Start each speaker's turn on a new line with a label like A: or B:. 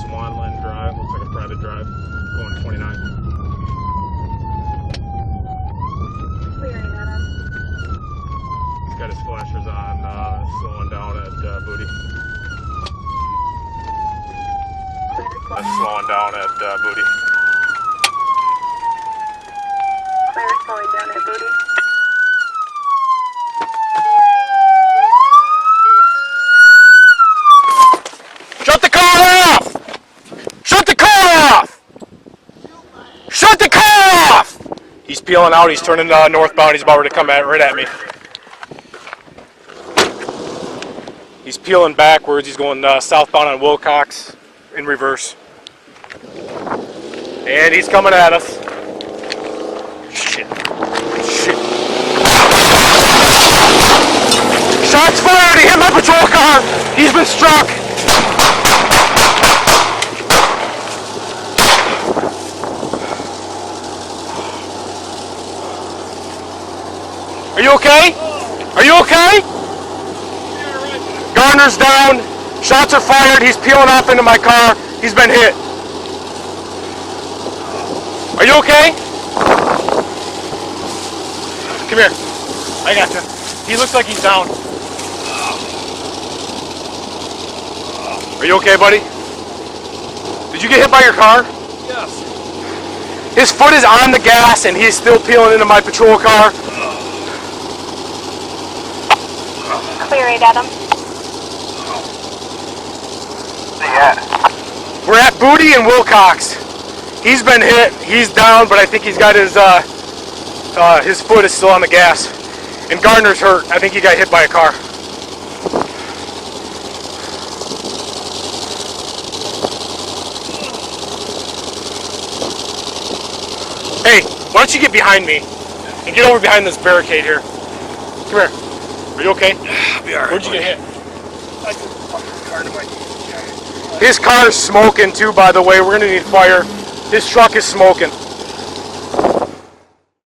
A: Swanland Drive. Looks like a private drive going 29. He's got his flashers on, slowing down at Booty. Slowing down at Booty.
B: Clear, slowing down at Booty.
A: Shut the car off! Shut the car off! Shut the car off! He's peeling out. He's turning northbound. He's about ready to come right at me. He's peeling backwards. He's going southbound on Wilcox in reverse. And he's coming at us. Shit. Shit. Shots fired! He hit my patrol car! He's been struck! Are you okay? Are you okay? Gardner's down. Shots are fired. He's peeling off into my car. He's been hit. Are you okay? Come here. I got you. He looks like he's down. Are you okay, buddy? Did you get hit by your car?
C: Yes.
A: His foot is on the gas and he's still peeling into my patrol car.
B: Clear it, Adam.
A: Yeah. We're at Booty and Wilcox. He's been hit. He's down, but I think he's got his foot is still on the gas. And Gardner's hurt. I think he got hit by a car. Hey, why don't you get behind me and get over behind this barricade here? Come here. Are you okay?
C: I'll be alright.
A: Where'd you get hit?
C: I just fucking car to my...
A: His car is smoking too, by the way. We're gonna need fire. His truck is smoking.